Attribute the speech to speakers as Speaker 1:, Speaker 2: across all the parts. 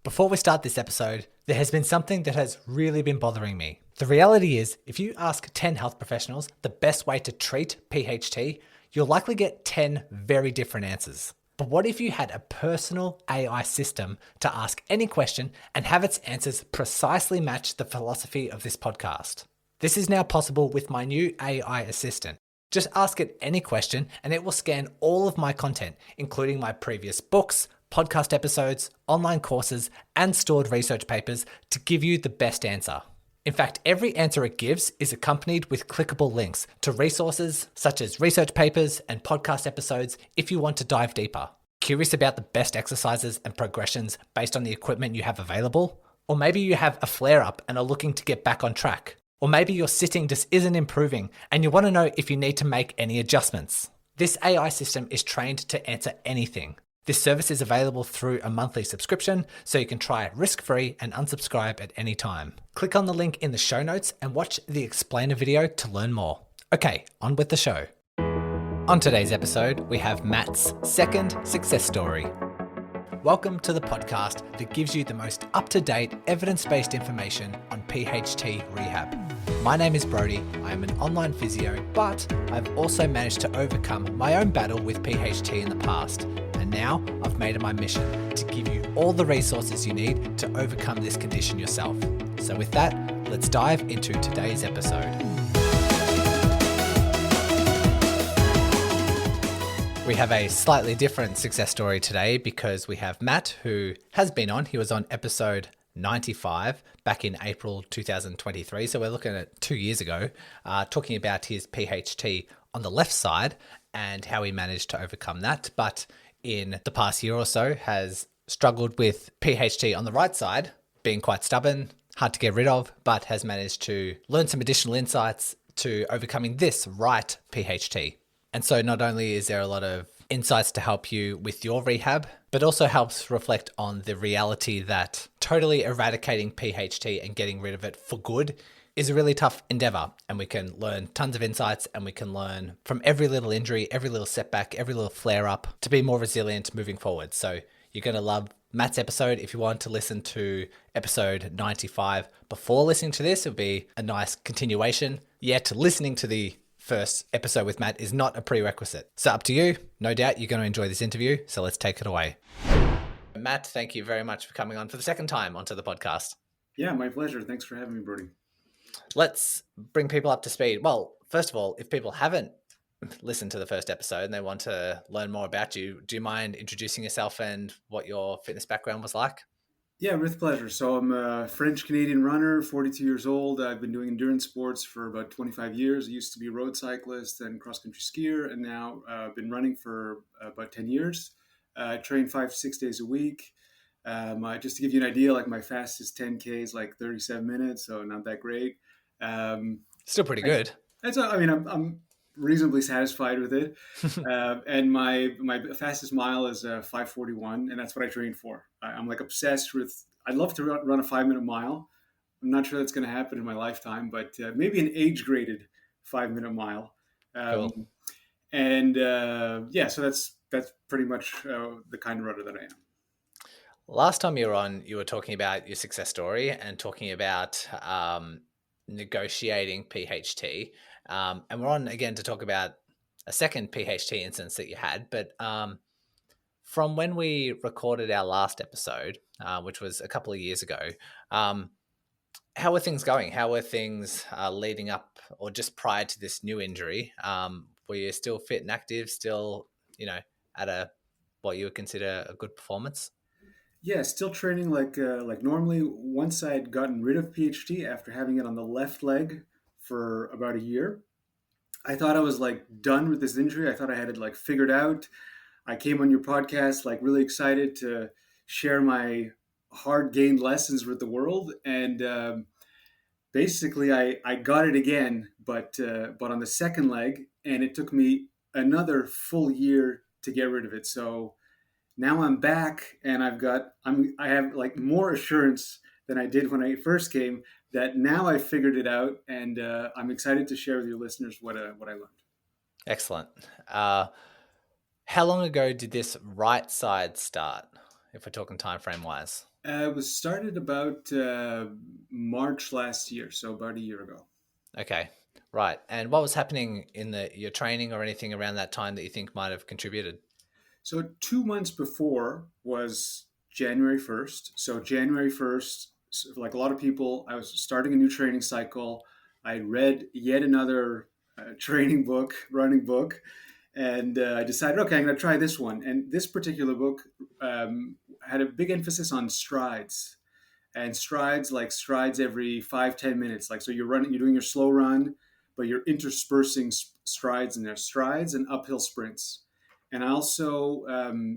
Speaker 1: Before we start this episode, there has been something that has really been bothering me. The reality is, if you ask 10 health professionals the best way to treat PHT, you'll likely get 10 very different answers. But what if you had a personal AI system to ask any question and have its answers precisely match the philosophy of this podcast? This is now possible with my new AI assistant. Just ask it any question and it will scan all of my content, including my previous books, podcast episodes, online courses, and stored research papers to give you the best answer. In fact, every answer it gives is accompanied with clickable links to resources such as research papers and podcast episodes if you want to dive deeper. Curious about the best exercises and progressions based on the equipment you have available? Or maybe you have a flare-up and are looking to get back on track. Or maybe your sitting just isn't improving and you want to know if you need to make any adjustments. This AI system is trained to answer anything. This service is available through a monthly subscription, so you can try it risk-free and unsubscribe at any time. Click on the link in the show notes and watch the explainer video to learn more. Okay, on with the show. On today's episode, we have Matt's second success story. Welcome to the podcast that gives you the most up-to-date evidence-based information on PHT rehab. My name is Brody, I am an online physio, but I've also managed to overcome my own battle with PHT in the past. And now I've made it my mission to give you all the resources you need to overcome this condition yourself. So with that, let's dive into today's episode. We have a slightly different success story today because we have Matt, who has been on. He was on episode 95 back in April 2023. So we're looking at 2 years ago, talking about his PHT on the left side and how he managed to overcome that. But in the past year or so has struggled with PHT on the right side, being quite stubborn, hard to get rid of, but has managed to learn some additional insights to overcoming this right PHT. And so not only is there a lot of insights to help you with your rehab, but also helps reflect on the reality that totally eradicating PHT and getting rid of it for good is a really tough endeavor. And we can learn tons of insights and we can learn from every little injury, every little setback, every little flare up to be more resilient moving forward. So you're going to love Matt's episode. If you want to listen to episode 95 before listening to this, it'll be a nice continuation. Yet listening to the first episode with Matt is not a prerequisite. So up to you. No doubt you're going to enjoy this interview. So let's take it away. Matt, thank you very much for coming on for the second time onto the podcast.
Speaker 2: Yeah, my pleasure. Thanks for having me, Brody.
Speaker 1: Let's bring people up to speed. Well, first of all, if people haven't listened to the first episode and they want to learn more about you, do you mind introducing yourself and what your fitness background was like?
Speaker 2: Yeah, with pleasure. So I'm a French-Canadian runner, 42 years old. I've been doing endurance sports for about 25 years. I used to be a road cyclist and cross-country skier, and now I've been running for about 10 years. I train 5-6 days a week. Just to give you an idea, like my fastest 10K is like 37 minutes, so not that great.
Speaker 1: Still pretty good.
Speaker 2: I'm reasonably satisfied with it. And my fastest mile is 5:41, and that's what I train for. I'm like obsessed with, I'd love to run a 5-minute mile. I'm not sure that's going to happen in my lifetime, but maybe an age-graded 5-minute mile.
Speaker 1: Cool.
Speaker 2: So that's pretty much the kind of runner that I am.
Speaker 1: Last time you were on, you were talking about your success story and talking about negotiating PHT. And we're on again to talk about a second PHT instance that you had. But from when we recorded our last episode, which was a couple of years ago, how were things going? How were things leading up or just prior to this new injury? Were you still fit and active, still, at what you would consider a good performance?
Speaker 2: Yeah, still training like normally. Once I'd gotten rid of PHT after having it on the left leg for about a year, I thought I was like done with this injury. I thought I had it like figured out. I came on your podcast like really excited to share my hard gained lessons with the world, and basically I got it again, but on the second leg, and it took me another full year to get rid of it. So now I'm back, and I have like more assurance than I did when I first came that now I figured it out, and I'm excited to share with your listeners what I learned.
Speaker 1: Excellent. How long ago did this right side start, if we're talking time frame wise?
Speaker 2: It was started about March last year, so about a year ago.
Speaker 1: Okay, right. And what was happening in your training or anything around that time that you think might have contributed?
Speaker 2: So 2 months before was January 1st. So January 1st, like a lot of people, I was starting a new training cycle. I read yet another training book, running book, and I decided, okay, I'm going to try this one. And this particular book had a big emphasis on strides, and strides, like strides every 5-10 minutes. Like, so you're running, you're doing your slow run, but you're interspersing strides in there, strides and uphill sprints. And I also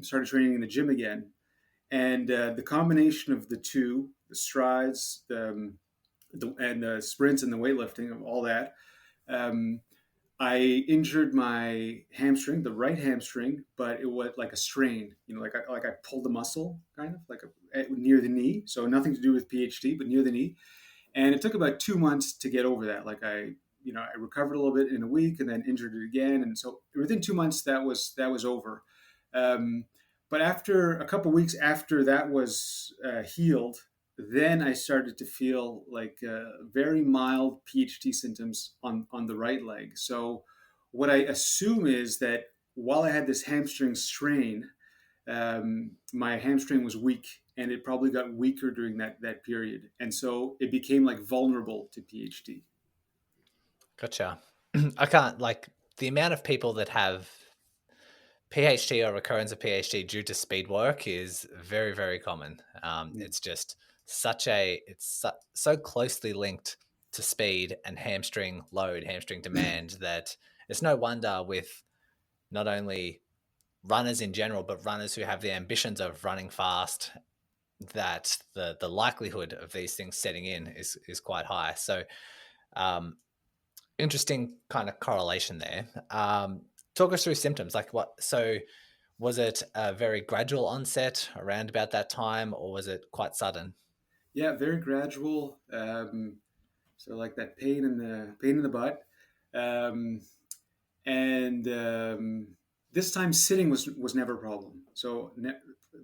Speaker 2: started training in the gym again, and the combination of the two, the strides, and the sprints and the weightlifting of all that, um, I injured my hamstring, the right hamstring, but it was like a strain. Like I pulled the muscle, kind of like near the knee. So nothing to do with PHT, but near the knee. And it took about 2 months to get over that. Like I recovered a little bit in a week, and then injured it again. And so within 2 months, that was over. Um, but after a couple of weeks after that was healed, then I started to feel like very mild PHT symptoms on the right leg. So what I assume is that while I had this hamstring strain, my hamstring was weak, and it probably got weaker during that period, and so it became like vulnerable to PHT.
Speaker 1: Gotcha. I can't like the amount of people that have PHT or recurrence of PHT due to speed work is very, very common.
Speaker 2: Mm.
Speaker 1: It's just so closely linked to speed and hamstring load, hamstring demand that it's no wonder with not only runners in general, but runners who have the ambitions of running fast, that the likelihood of these things setting in is quite high. So um, interesting kind of correlation there. Talk us through symptoms. Like what? So was it a very gradual onset around about that time, or was it quite sudden?
Speaker 2: Yeah, very gradual. So like that pain in the butt, um, and this time sitting was never a problem. So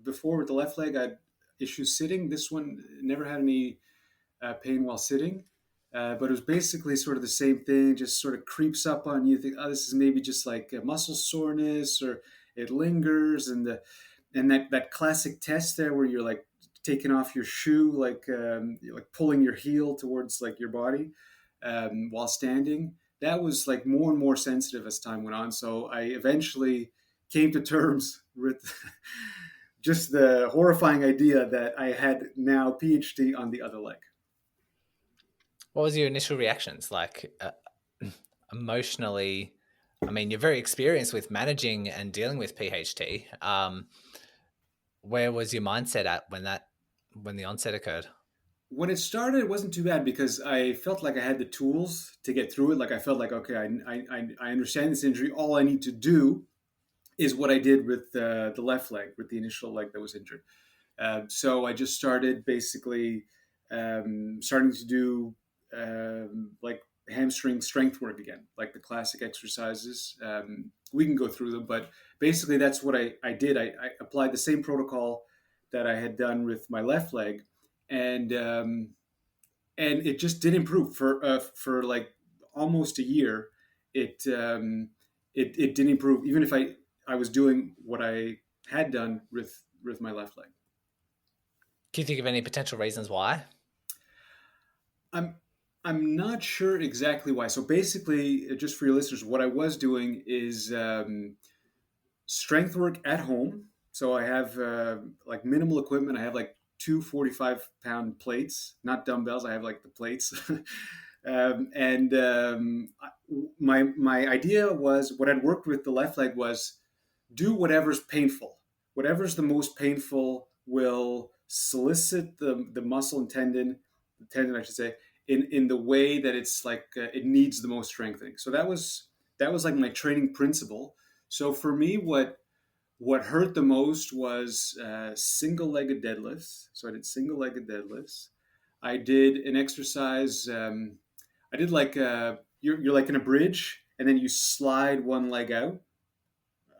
Speaker 2: before with the left leg, I had issues sitting. This one never had any pain while sitting. But it was basically sort of the same thing, just sort of creeps up on you. Think, oh, this is maybe just like a muscle soreness, or it lingers, and that classic test there where you're like taking off your shoe, like you're like pulling your heel towards like your body while standing. That was like more and more sensitive as time went on. So I eventually came to terms with just the horrifying idea that I had now PHT on the other leg.
Speaker 1: What was your initial reactions like emotionally? I mean, you're very experienced with managing and dealing with PHT. Where was your mindset at when the onset occurred?
Speaker 2: When it started, it wasn't too bad because I felt like I had the tools to get through it. Like I felt like, okay, I understand this injury. All I need to do is what I did with the left leg, with the initial leg that was injured. So I just started basically starting to do like hamstring strength work again, like the classic exercises. We can go through them, but basically that's what I did. I applied the same protocol that I had done with my left leg, and it just did improve for like almost a year. It it did improve, even if I was doing what I had done with my left leg.
Speaker 1: Can you think of any potential reasons why?
Speaker 2: I'm I'm not sure exactly why. So basically, just for your listeners, what I was doing is strength work at home. So I have like minimal equipment. I have like two 45-pound plates, not dumbbells. I have like the plates. And my idea was, what I'd worked with the left leg was, do whatever's painful. Whatever's the most painful will solicit the muscle and the tendon, I should say, in the way that it's like it needs the most strengthening. So that was like my training principle. So for me, what hurt the most was single-legged deadlifts. So I did single-legged deadlifts. I did an exercise. I did like you're like in a bridge, and then you slide one leg out.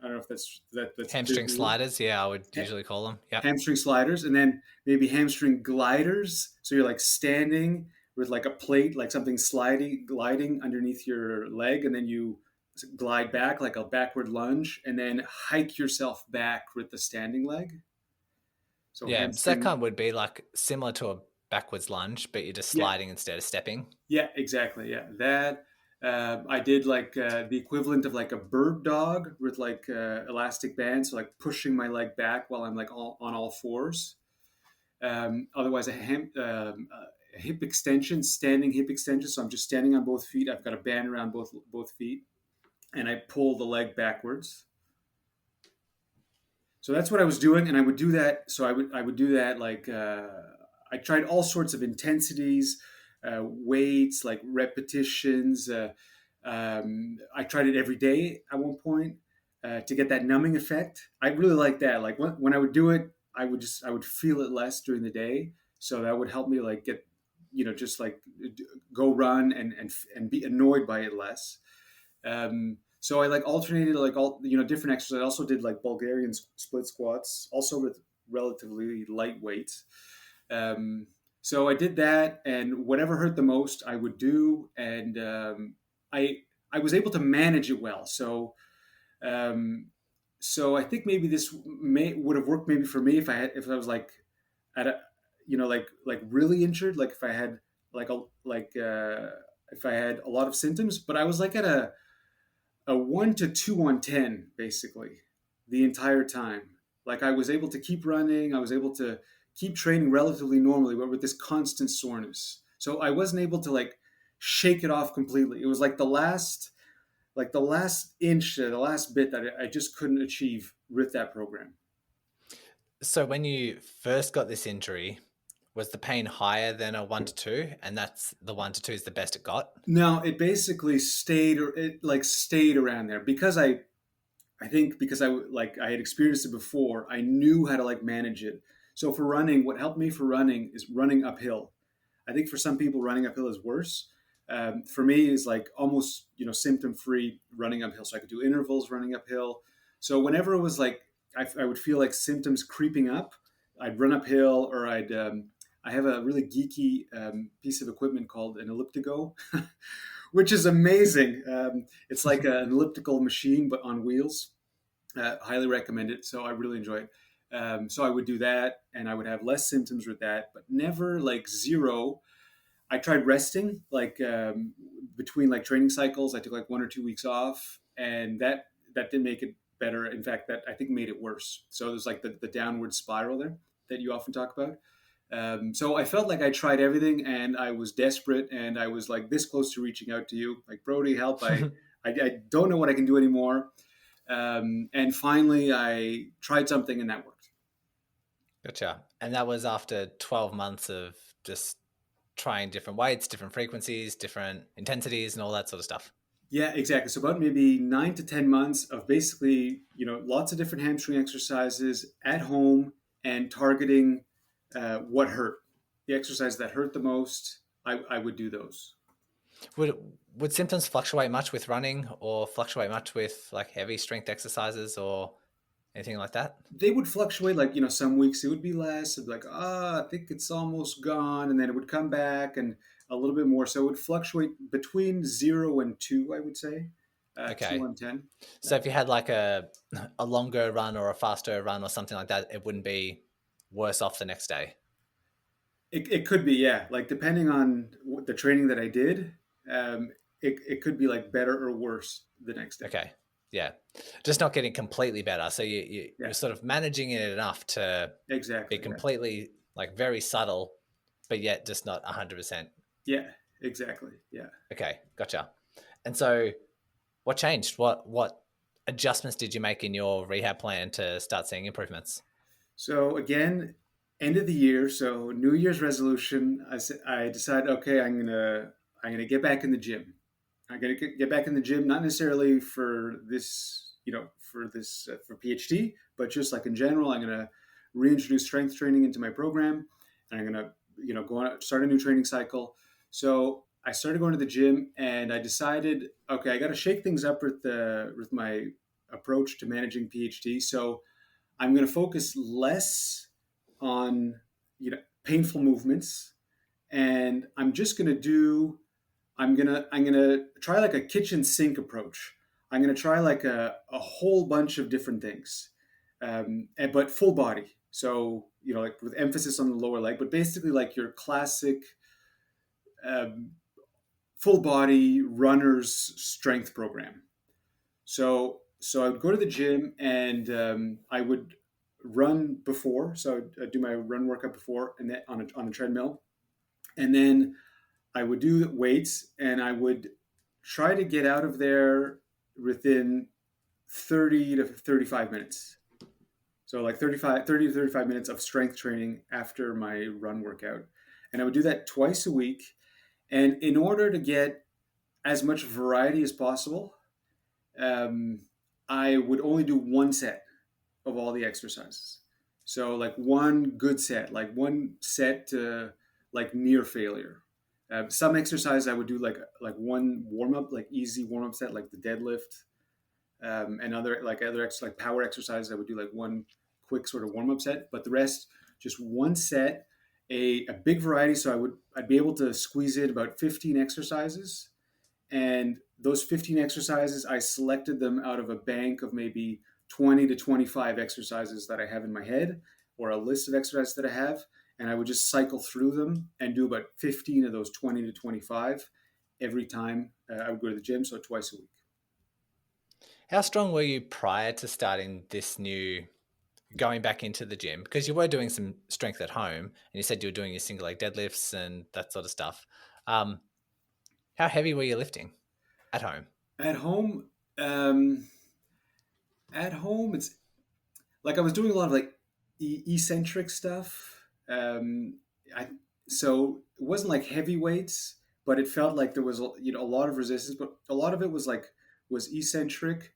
Speaker 2: I don't know if that's clear
Speaker 1: Hamstring
Speaker 2: for you.
Speaker 1: sliders, yeah, I would usually call them. Yep.
Speaker 2: Hamstring sliders, and then maybe hamstring gliders. So you're like standing with like a plate, like something gliding underneath your leg, and then you glide back like a backward lunge, and then hike yourself back with the standing leg. So
Speaker 1: Yeah, so that
Speaker 2: hamstring,
Speaker 1: kind of would be like similar to a backwards lunge, but you're just
Speaker 2: yeah,
Speaker 1: sliding instead of stepping.
Speaker 2: yeah, exactly, yeah. That I did like the equivalent of like a bird dog with like elastic bands, so like pushing my leg back while I'm like on all fours. Otherwise, a hip extension, standing hip extension. So I'm just standing on both feet. I've got a band around both feet, and I pull the leg backwards. So that's what I was doing, and I would do that. So I would do that like I tried all sorts of intensities, weights, like repetitions. I tried it every day at one point to get that numbing effect. I really like that. Like when I would do it, I would feel it less during the day, so that would help me like get just like go run and be annoyed by it less. So I like alternated like all different exercises. I also did like Bulgarian split squats, also with relatively light weights. Um, so I did that, and whatever hurt the most, I would do, and I I was able to manage it well. Um, so I think maybe this would have worked maybe for me if I was like at a like really injured, like if I had like a like if I had a lot of symptoms, but I was like at a 1 to 2 on 10 basically the entire time. Like I was able to keep running, I was able to keep training relatively normally, but with this constant soreness. So I wasn't able to like shake it off completely. It was like the last inch, the last bit that I just couldn't achieve with that program.
Speaker 1: So when you first got this injury, was the pain higher than a 1 to 2? And that's the 1 to 2 is the best it got?
Speaker 2: No, it basically stayed, or it like stayed around there because I think because I had experienced it before, I knew how to like manage it. So for running, what helped me for running is running uphill. I think for some people, running uphill is worse. For me, is like almost symptom free running uphill. So I could do intervals running uphill. So whenever it was like I would feel like symptoms creeping up, I'd run uphill, or I have a really geeky piece of equipment called an elliptigo, which is amazing. It's like an elliptical machine but on wheels. Highly recommend it. So I really enjoy it. So I would do that, and I would have less symptoms with that, but never like zero. I tried resting, like between like training cycles. I took like 1 or 2 weeks off, and that didn't make it better. In fact, that I think made it worse. So there's like the downward spiral there that you often talk about. So I felt like I tried everything, and I was desperate, and I was like this close to reaching out to you, like Brody, help! I don't know what I can do anymore. And finally, I tried something, and that worked.
Speaker 1: Gotcha. And that was after 12 months of just trying different weights, different frequencies, different intensities, and all that sort of stuff.
Speaker 2: Yeah, exactly. So about maybe 9 to 10 months of basically, lots of different hamstring exercises at home and targeting what hurt, the exercise that hurt the most. I would do those.
Speaker 1: Would would symptoms fluctuate much with running or fluctuate much with like heavy strength exercises or anything like that?
Speaker 2: They would fluctuate. Like some weeks it would be less. It'd be like, I think it's almost gone, and then it would come back and a little bit more. So it would fluctuate between 0 and 2, I would say, two
Speaker 1: Okay.
Speaker 2: on 10. Yeah.
Speaker 1: So if you had like a longer run or a faster run or something like that, it wouldn't be worse off the next day.
Speaker 2: It could be, yeah. Like depending on the training that I did, it could be like better or worse the next day.
Speaker 1: Okay. Yeah. Just not getting completely better. So
Speaker 2: Yeah,
Speaker 1: you're sort of managing it enough to be
Speaker 2: exactly. Yeah,
Speaker 1: completely like very subtle, but yet just not 100%.
Speaker 2: yeah, exactly. Yeah.
Speaker 1: Okay. Gotcha. And so what changed? What adjustments did you make in your rehab plan to start seeing improvements?
Speaker 2: So again, end of the year, so New Year's resolution. I decided, okay, I'm gonna get back in the gym. I'm gonna get back in the gym, not necessarily for this, for PHT, but just like in general. I'm gonna reintroduce strength training into my program, and I'm gonna go on start a new training cycle. So I started going to the gym, and I decided, okay, I got to shake things up with my approach to managing PHT. So I'm going to focus less on painful movements, and I'm gonna try like a kitchen sink approach. I'm gonna try like a whole bunch of different things, but full body. So like with emphasis on the lower leg, but basically like your classic um, full body runner's strength program. So I would go to the gym, and I would run before. So I'd do my run workout before, and then on a treadmill, and then I would do weights, and I would try to get out of there within 30 to 35 minutes. So like 30 to 35 minutes of strength training after my run workout. And I would do that twice a week. And in order to get as much variety as possible, um, I would only do one set of all the exercises. So like one good set, like one set to like near failure. Some exercise I would do like one warm up, like easy warm up set, like the deadlift, and like power exercises. I would do like one quick sort of warm up set, but the rest just one set, a big variety. So I'd be able to squeeze in about 15 exercises, and those 15 exercises, I selected them out of a bank of maybe 20 to 25 exercises that I have in my head, or a list of exercises that I have. And I would just cycle through them and do about 15 of those 20 to 25 every time I would go to the gym. So twice a week.
Speaker 1: How strong were you prior to starting going back into the gym? Because you were doing some strength at home, and you said you were doing your single leg deadlifts and that sort of stuff. How heavy were you lifting at home?
Speaker 2: At home, um, at home, it's like I was doing a lot of like eccentric stuff. I So it wasn't like heavy weights, but it felt like there was a lot of resistance, but a lot of it was eccentric.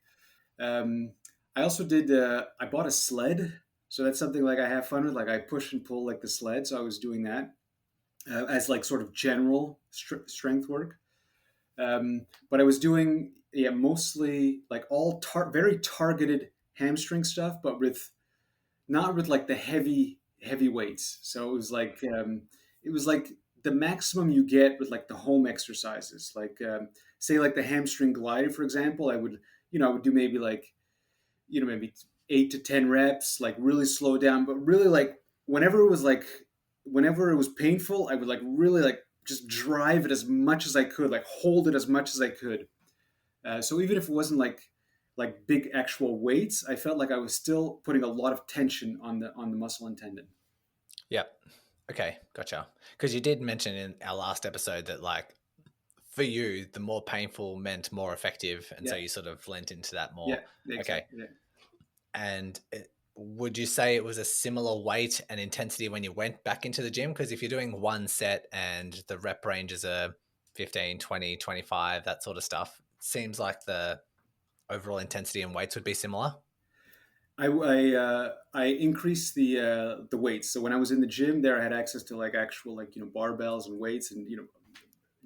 Speaker 2: Um, I also did. I bought a sled, so that's something like I have fun with. Like I push and pull like the sled, so I was doing that as like sort of general strength work. But I was doing mostly like very targeted hamstring stuff, but with not with like the heavy weights. So it was like the maximum you get with like the home exercises. Like say like the hamstring glider, for example. I would do maybe like maybe 8 to 10 reps, like really slow down, but really whenever it was painful, I would like really like just drive it as much as I could, like hold it as much as I could. So even if it wasn't like big actual weights, I felt like I was still putting a lot of tension on the muscle and tendon.
Speaker 1: Yeah. Okay, gotcha. Because you did mention in our last episode that like for you, the more painful meant more effective, and so
Speaker 2: Yeah,
Speaker 1: you sort of lent into that
Speaker 2: yeah,
Speaker 1: more. Okay,
Speaker 2: exactly. Yeah.
Speaker 1: and would you say it was a similar weight and intensity when you went back into the gym? Because if you're doing one set and the rep ranges are 15, 20, 25, that sort of stuff, it seems like the overall intensity and weights would be similar.
Speaker 2: I increased the weights. So when I was in the gym, there I had access to like actual like barbells and weights and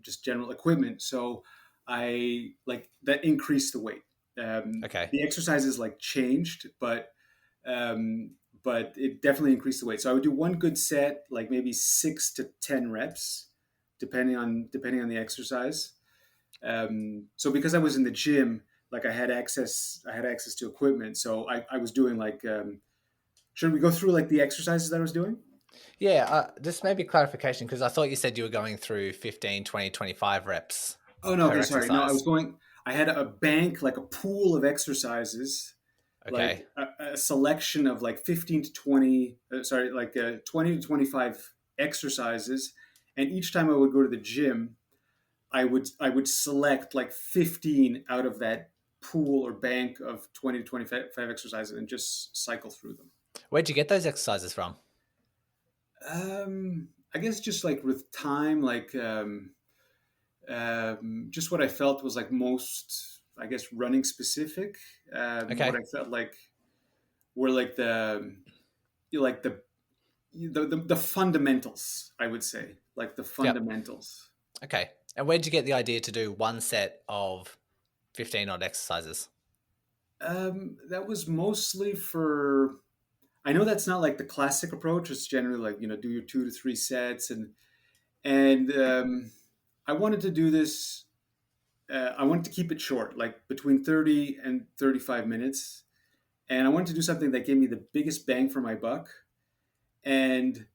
Speaker 2: just general equipment. So I like that increased the weight.
Speaker 1: Okay.
Speaker 2: The exercises like changed, um, but it definitely increased the weight. So I would do one good set, like maybe 6 to 10 reps, depending on the exercise. So because I was in the gym, like I had access to equipment. So I was doing like, should we go through like the exercises that I was doing?
Speaker 1: Yeah, just maybe clarification because I thought you said you were going through 15, 20, 25 reps
Speaker 2: Oh no,
Speaker 1: per
Speaker 2: okay, sorry. No,
Speaker 1: exercise.
Speaker 2: I had a bank, like a pool of exercises, like
Speaker 1: Okay.
Speaker 2: a selection of like 15 to 20, sorry, like 20 to 25 exercises. And each time I would go to the gym, I would select like 15 out of that pool or bank of 20 to 25 exercises and just cycle through them.
Speaker 1: Where'd you get those exercises from?
Speaker 2: I guess just like with time, like just what I felt was like most, I guess, running specific. What
Speaker 1: Okay.
Speaker 2: I felt like were like like the fundamentals. I would say like the
Speaker 1: Yep.
Speaker 2: fundamentals.
Speaker 1: Okay. And where'd you get the idea to do one set of 15 odd exercises?
Speaker 2: That was mostly for. I know that's not like the classic approach. It's generally like do your 2 to 3 sets, and I wanted to do this. I wanted to keep it short, like between 30 and 35 minutes, and I wanted to do something that gave me the biggest bang for my buck. And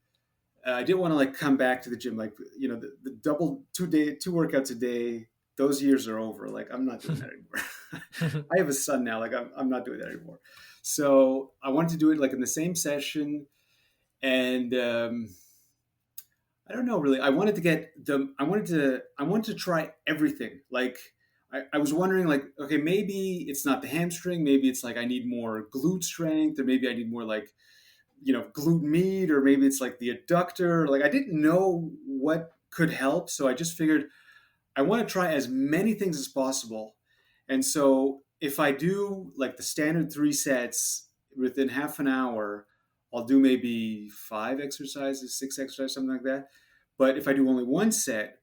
Speaker 2: I didn't want to like come back to the gym like the double 2 workouts a day. Those years are over. Like I'm not doing that anymore. I have a son now. Like I'm not doing that anymore. So I wanted to do it like in the same session, and I don't know really. I wanted to try everything. Like I was wondering like, okay, maybe it's not the hamstring. Maybe it's like I need more glute strength, or maybe I need more like glute med, or maybe it's like the adductor. Like I didn't know what could help, so I just figured I want to try as many things as possible. And so if I do like the standard 3 sets within half an hour, I'll do maybe 5 exercises, 6 exercises, something like that. But if I do only one set,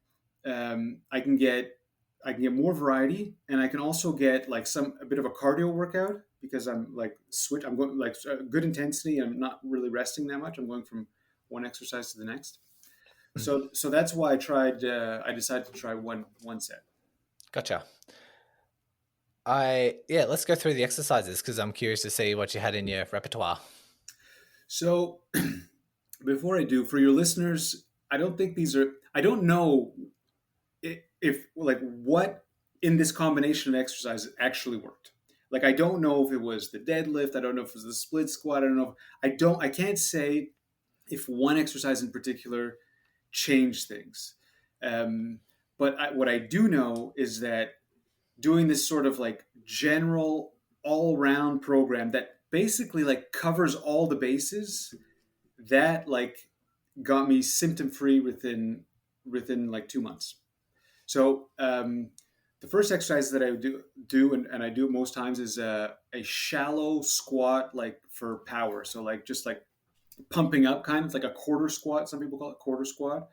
Speaker 2: I can get more variety, and I can also get like a bit of a cardio workout because I'm like switch. I'm going like good intensity. I'm not really resting that much. I'm going from one exercise to the next. So that's why I tried. I decided to try one set.
Speaker 1: Gotcha. Let's go through the exercises because I'm curious to see what you had in your repertoire.
Speaker 2: So before I do, for your listeners, I don't think these are. I don't know if like what in this combination of exercises actually worked. Like I don't know if it was the deadlift. I don't know if it was the split squat. I don't know. I can't say if one exercise in particular changed things. Um, but what I do know is that doing this sort of like general all round program that basically like covers all the bases, that like got me symptom free within like 2 months. So the first exercise that I do and I do it most times is a shallow squat, like for power. So like just like pumping up, kind of like a quarter squat. Some people call it quarter squat.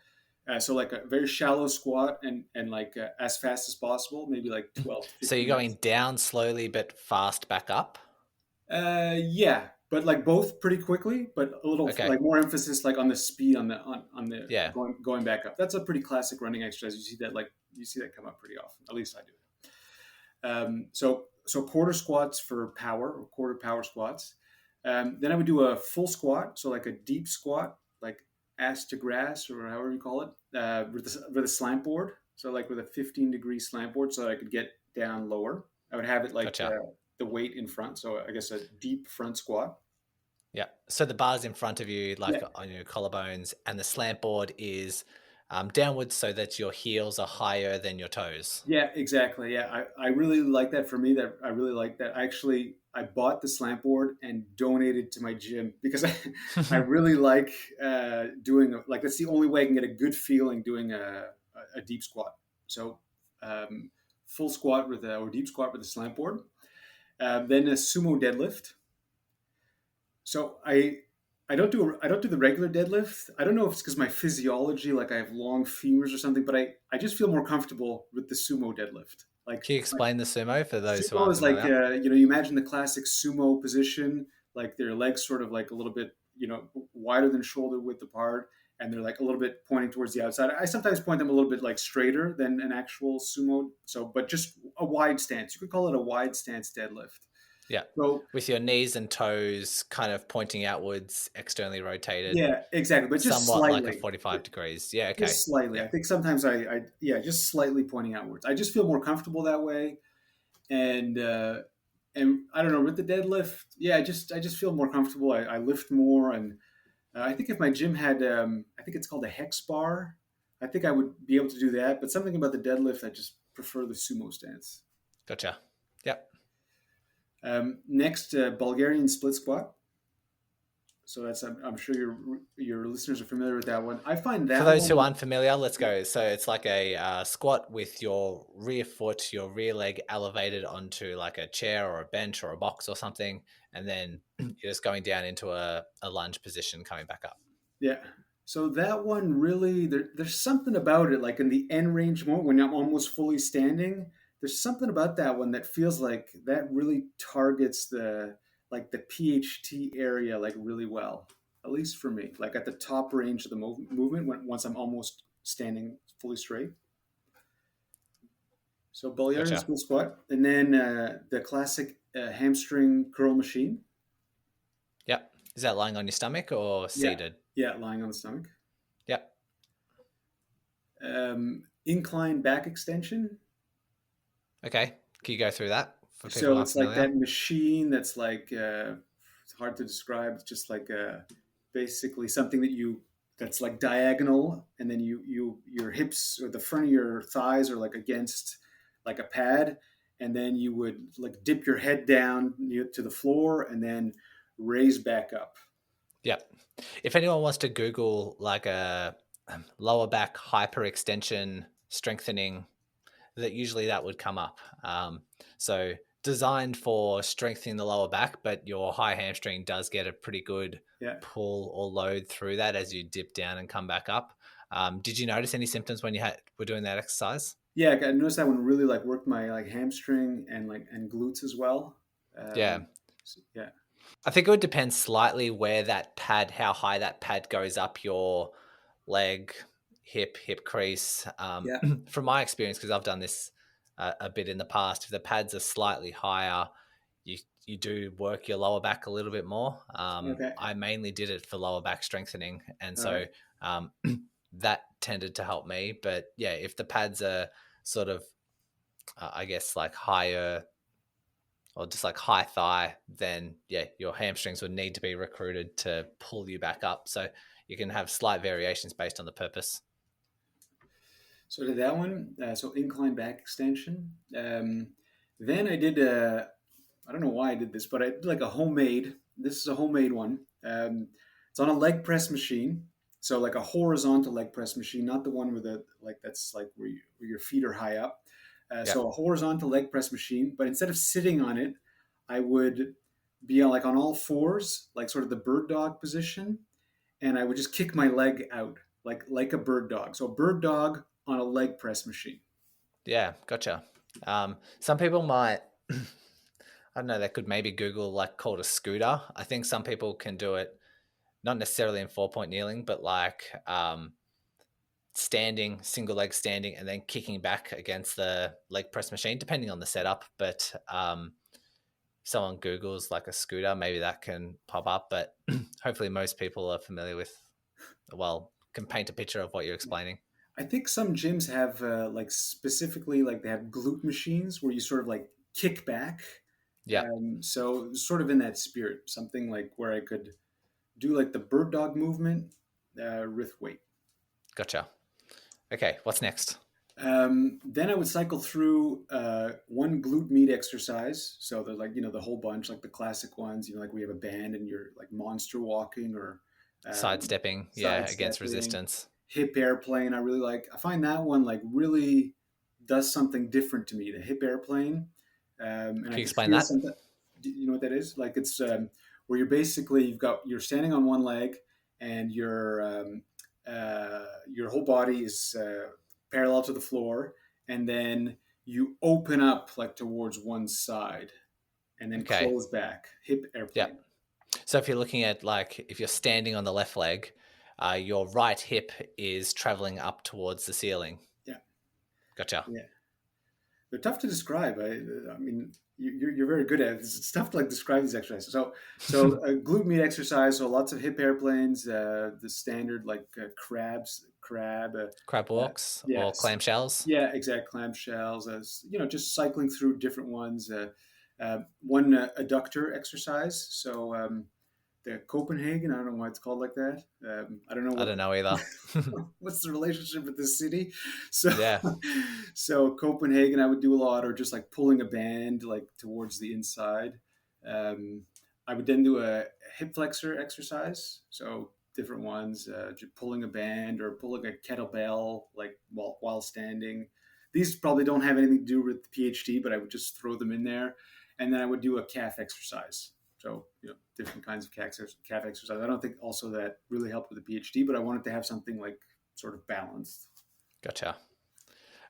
Speaker 2: So like a very shallow squat, and like as fast as possible, maybe like 12 to
Speaker 1: So you're
Speaker 2: 15
Speaker 1: going
Speaker 2: reps.
Speaker 1: down slowly but fast back up.
Speaker 2: Yeah, but like both pretty quickly, but a little
Speaker 1: Okay.
Speaker 2: like more emphasis like on the speed on the
Speaker 1: Yeah.
Speaker 2: going back up. That's a pretty classic running exercise. You see that come up pretty often. At least I do. So quarter squats for power, or quarter power squats. Then I would do a full squat, so like a deep squat, like ass to grass or however you call it, with a slant board. So like with a 15-degree slant board, so that I could get down lower. I would have it like
Speaker 1: Gotcha.
Speaker 2: the weight in front, so I guess a deep front squat.
Speaker 1: Yeah. So the bar's in front of you,
Speaker 2: Yeah,
Speaker 1: like on your collarbones, and the slant board is downwards so that your heels are higher than your toes.
Speaker 2: yeah, exactly. Yeah, I really like that. For me, that I really like that. I bought the slant board and donated to my gym because I really like doing like that's the only way I can get a good feeling doing a deep squat. So um, full squat with or deep squat with a slant board. Then a sumo deadlift. So I don't do the regular deadlift. I don't know if it's because my physiology, like I have long femurs or something, but I just feel more comfortable with the sumo deadlift. Like
Speaker 1: Can you explain the sumo for those who
Speaker 2: sumo
Speaker 1: aren't
Speaker 2: is like
Speaker 1: familiar?
Speaker 2: you imagine the classic sumo position, like their legs sort of like a little bit wider than shoulder width apart, and they're like a little bit pointing towards the outside. I sometimes point them a little bit like straighter than an actual sumo. So, but just a wide stance. You could call it a wide stance deadlift.
Speaker 1: Yeah.
Speaker 2: So
Speaker 1: With your knees and toes kind of pointing outwards, externally rotated,
Speaker 2: yeah, exactly, but just
Speaker 1: somewhat like a
Speaker 2: slightly.
Speaker 1: 45 degrees. Yeah. Okay.
Speaker 2: Just slightly.
Speaker 1: Yeah.
Speaker 2: I think sometimes yeah, just slightly pointing outwards. I just feel more comfortable that way, and I don't know with the deadlift. Yeah, I just feel more comfortable. I lift more, and I think if my gym had, I think it's called a hex bar. I think I would be able to do that. But something about the deadlift, I just prefer the sumo stance.
Speaker 1: Gotcha. Yep.
Speaker 2: Next, Bulgarian split squat. So that's I'm sure your listeners are familiar with that one. I find
Speaker 1: For
Speaker 2: that
Speaker 1: those who
Speaker 2: one.
Speaker 1: aren't familiar, let's go. So it's like a squat with your rear foot, your rear leg elevated onto like a chair or a bench or a box or something. And then you're just going down into a lunge position, coming back up.
Speaker 2: Yeah. So that one really there's something about it, like in the end range moment when I'm almost fully standing, there's something about that one that feels like that really targets the like the PHT area like really well, at least for me, like at the top range of the movement once I'm almost standing fully straight. So Bulgarian
Speaker 1: Gotcha.
Speaker 2: school squat, and then the classic hamstring curl machine.
Speaker 1: Yep. Is that lying on your stomach or
Speaker 2: Yeah,
Speaker 1: seated?
Speaker 2: yeah, lying on the stomach.
Speaker 1: Yep.
Speaker 2: Incline back extension.
Speaker 1: Okay. Can you go through that for people
Speaker 2: So
Speaker 1: who aren't
Speaker 2: it's like
Speaker 1: familiar?
Speaker 2: that machine that's like it's hard to describe. It's just like basically something that's like diagonal, and then your hips or the front of your thighs are like against like a pad, and then you would like dip your head down to the floor and then raise back up.
Speaker 1: Yep. If anyone wants to Google like a lower back hyperextension strengthening, that would come up. So designed for strengthening the lower back, but your high hamstring does get a pretty good
Speaker 2: Yeah.
Speaker 1: pull or load through that as you dip down and come back up. Did you notice any symptoms when were doing that exercise?
Speaker 2: Yeah, I noticed that one really like worked my like hamstring and like and glutes as well.
Speaker 1: Yeah.
Speaker 2: Yeah,
Speaker 1: I think it would depend slightly where that pad, how high that pad goes up your leg, hip crease.
Speaker 2: yeah,
Speaker 1: From my experience, because I've done this a bit in the past, if the pads are slightly higher, you you do work your lower back a little bit more.
Speaker 2: okay,
Speaker 1: I mainly did it for lower back strengthening, and
Speaker 2: all right,
Speaker 1: so um, that tended to help me. But yeah, if the pads are sort of, I guess, like higher or just like high thigh, then yeah, your hamstrings would need to be recruited to pull you back up. So you can have slight variations based on the purpose.
Speaker 2: So I did that one. So incline back extension. Then I did. I don't know why I did this, but I did like a homemade. This is a homemade one. It's on a leg press machine. So like a horizontal leg press machine, not the one where the like that's like where your feet are high up.
Speaker 1: Yeah.
Speaker 2: So a horizontal leg press machine, but instead of sitting on it, I would be on, like on all fours, like sort of the bird dog position, and I would just kick my leg out like a bird dog. So a bird dog on a leg press machine.
Speaker 1: Yeah. Gotcha. Some people might, I don't know, they could maybe Google like called a scooter. I think some people can do it, not necessarily in 4 point kneeling, but like standing, single leg standing, and then kicking back against the leg press machine, depending on the setup. But if someone Googles like a scooter, maybe that can pop up. But hopefully, most people are familiar with, well, can paint a picture of what you're explaining.
Speaker 2: I think some gyms have like specifically like they have glute machines where you sort of like kick back.
Speaker 1: Yeah,
Speaker 2: So sort of in that spirit, something like where I could do like the bird dog movement with weight.
Speaker 1: gotcha. Okay, what's next?
Speaker 2: Then I would cycle through one glute med exercise. So there's like the whole bunch, like the classic ones. Like we have a band and you're like monster walking or
Speaker 1: Sidestepping, yeah, against
Speaker 2: sidestepping,
Speaker 1: resistance.
Speaker 2: hip airplane. I really like. I find that one like really does something different to me. The hip airplane, and
Speaker 1: Can
Speaker 2: I
Speaker 1: you
Speaker 2: could
Speaker 1: explain
Speaker 2: feel
Speaker 1: that?
Speaker 2: something. Do you know what that is? Like it's where you're standing on one leg and your whole body is parallel to the floor, and then you open up like towards one side and then
Speaker 1: Okay,
Speaker 2: close back. Hip
Speaker 1: yeah.
Speaker 2: airplane.
Speaker 1: So if you're looking at like if you're standing on the left leg, your right hip is traveling up towards the ceiling.
Speaker 2: Yeah,
Speaker 1: Gotcha.
Speaker 2: yeah. They're tough to describe. I mean, you're very good at it. It's tough to like describe these exercises. So a glute med exercise. So lots of hip airplanes. The standard like crab.
Speaker 1: Crab walks or
Speaker 2: Yes,
Speaker 1: clamshells.
Speaker 2: yeah, exact clamshells. As just cycling through different ones. One adductor exercise. So the Copenhagen. I don't know why it's called like that. I don't know
Speaker 1: I
Speaker 2: what
Speaker 1: don't know either.
Speaker 2: what's the relationship with this city. So
Speaker 1: Yeah.
Speaker 2: so Copenhagen I would do a lot, or just like pulling a band like towards the inside. um, I would then do a hip flexor exercise, so different ones, just pulling a band or pulling a kettlebell like while standing. These probably don't have anything to do with the PhD, but I would just throw them in there. And then I would do a calf exercise. So, different kinds of calf exercise. I don't think also that really helped with the PhD, but I wanted to have something like sort of balanced.
Speaker 1: Gotcha.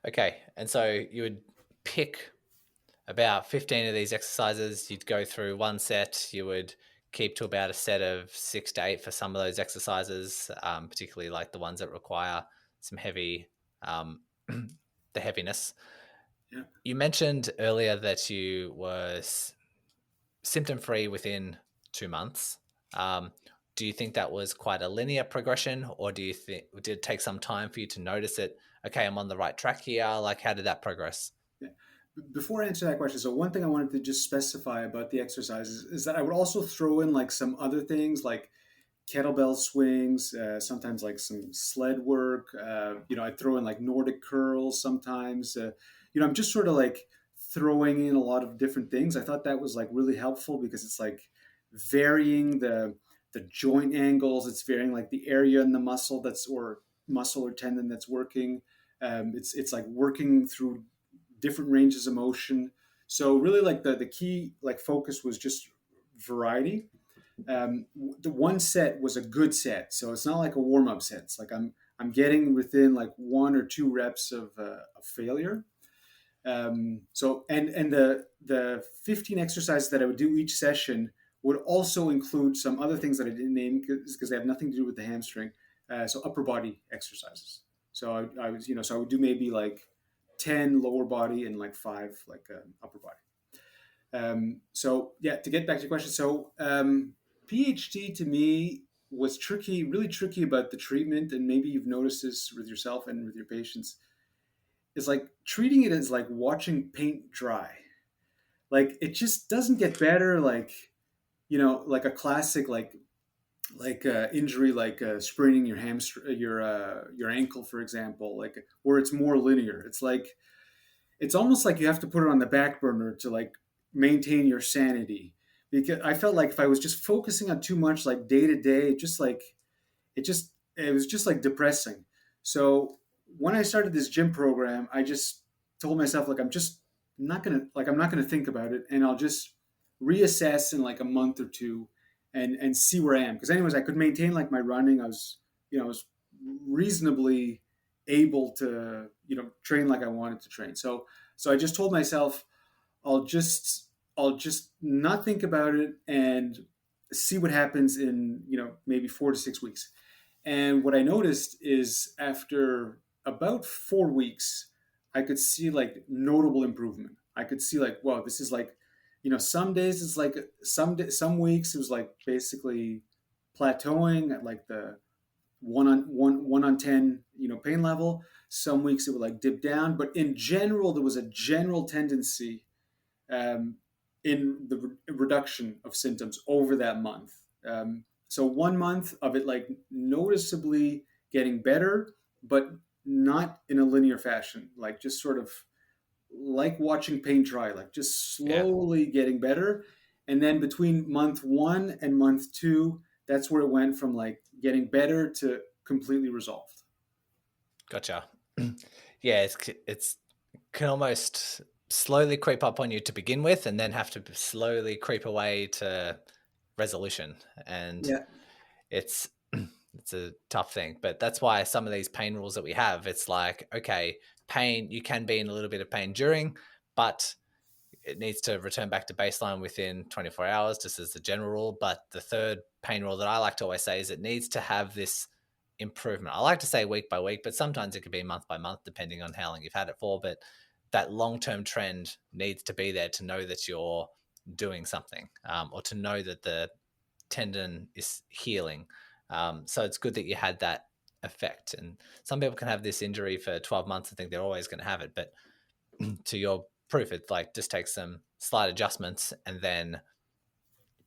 Speaker 1: Okay. And so you would pick about 15 of these exercises. You'd go through one set. You would keep to about a set of 6 to 8 for some of those exercises, particularly like the ones that require some heavy, the heaviness.
Speaker 2: Yeah.
Speaker 1: You mentioned earlier that you were symptom free within 2 months. Um, do you think that was quite a linear progression, or do you think did it take some time for you to notice it? Okay, I'm on the right track here. Like, how did that progress?
Speaker 2: Yeah. Before I answer that question, so one thing I wanted to just specify about the exercises is that I would also throw in like some other things like kettlebell swings, sometimes like some sled work. I'd throw in like Nordic curls sometimes. I'm just sort of like throwing in a lot of different things. I thought that was like really helpful because it's like varying the joint angles. It's varying like the area in the muscle or muscle or tendon that's working. It's like working through different ranges of motion. So really, like the key like focus was just variety. The one set was a good set, so it's not like a warm up set. It's like I'm getting within like 1 or 2 reps of failure. And the 15 exercises that I would do each session would also include some other things that I didn't name because they have nothing to do with the hamstring. So upper body exercises. So I was so I would do maybe like 10 lower body and like 5 like upper body. So yeah, to get back to your question, so PHT to me was tricky, really tricky about the treatment, and maybe you've noticed this with yourself and with your patients. Is like treating it as like watching paint dry. Like it just doesn't get better. Like like a classic injury like spraining your hamstring, your ankle, for example, like where it's more linear. It's like it's almost like you have to put it on the back burner to like maintain your sanity because I felt like if I was just focusing on too much like day to day, just like it was just like depressing. So when I started this gym program, I just told myself like I'm not gonna think about it, and I'll just reassess in like a month or two, and see where I am. Because anyways, I could maintain like my running. I was reasonably able to train like I wanted to train. So I just told myself I'll just not think about it and see what happens in maybe 4 to 6 weeks. And what I noticed is after about 4 weeks, I could see like notable improvement. I could see like, wow, this is like, some days it's like some weeks it was like basically plateauing at like the 1 on 10, pain level. Some weeks it would like dip down, but in general, there was a general tendency um, in the reduction of symptoms over that month. So 1 month of it like noticeably getting better, but not in a linear fashion, like just sort of like watching paint dry, like just
Speaker 1: Yeah,
Speaker 2: slowly getting better. And then between month 1 and month 2, that's where it went from like getting better to completely resolved.
Speaker 1: gotcha. Yeah, it's can almost slowly creep up on you to begin with, and then have to slowly creep away to resolution. And
Speaker 2: Yeah.
Speaker 1: it's it's a tough thing, but that's why some of these pain rules that we have, it's like, okay, pain, you can be in a little bit of pain during, but it needs to return back to baseline within 24 hours, just as the general rule. But the third pain rule that I like to always say is it needs to have this improvement. I like to say week by week, but sometimes it could be month by month, depending on how long you've had it for. But that long term trend needs to be there to know that you're doing something, or to know that the tendon is healing. So it's good that you had that effect. And some people can have this injury for 12 months and think they're always going to have it. But to your proof, it like just takes some slight adjustments and then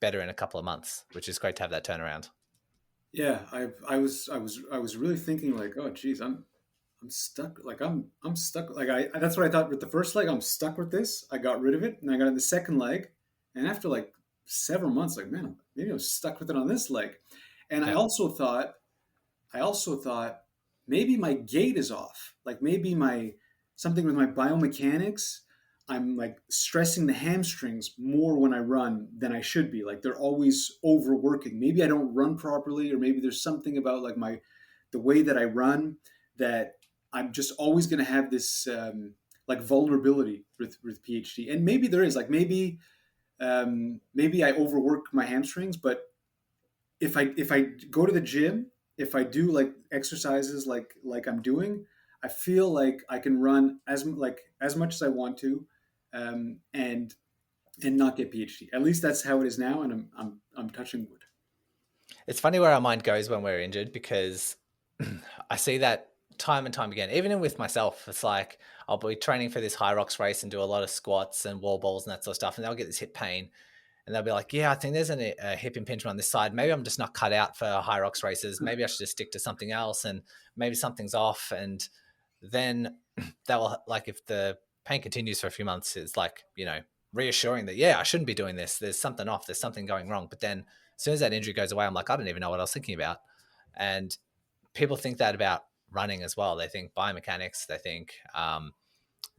Speaker 1: better in a couple of months, which is great to have that turnaround.
Speaker 2: Yeah, I was really thinking like, oh geez, I'm stuck. Like I'm stuck. Like that's what I thought with the first leg. I'm stuck with this. I got rid of it, and I got in the second leg. And after like several months, like man, maybe I'm stuck with it on this leg. And
Speaker 1: Yeah.
Speaker 2: I also thought maybe my gait is off. Like maybe my something with my biomechanics. I'm like stressing the hamstrings more when I run than I should be. Like they're always overworking. Maybe I don't run properly, or maybe there's something about like the way that I run that I'm just always going to have this like vulnerability with PHT. And maybe there is, like, maybe I overwork my hamstrings, but if I go to the gym, if I do like exercises like I'm doing, I feel like I can run as much as I want to, and not get PHT. At least that's how it is now, and I'm touching wood.
Speaker 1: It's funny where our mind goes when we're injured, because I see that time and time again, even with myself. It's like I'll be training for this high rocks race and do a lot of squats and wall balls and that sort of stuff, and they'll get this hip pain. And they'll be like, yeah, I think there's a hip impingement on this side. Maybe I'm just not cut out for high rocks races. Maybe I should just stick to something else, and maybe something's off. And then that will, like, if the pain continues for a few months, it's like, reassuring that, yeah, I shouldn't be doing this. There's something off. There's something going wrong. But then as soon as that injury goes away, I'm like, I don't even know what I was thinking about. And people think that about running as well. They think biomechanics. They think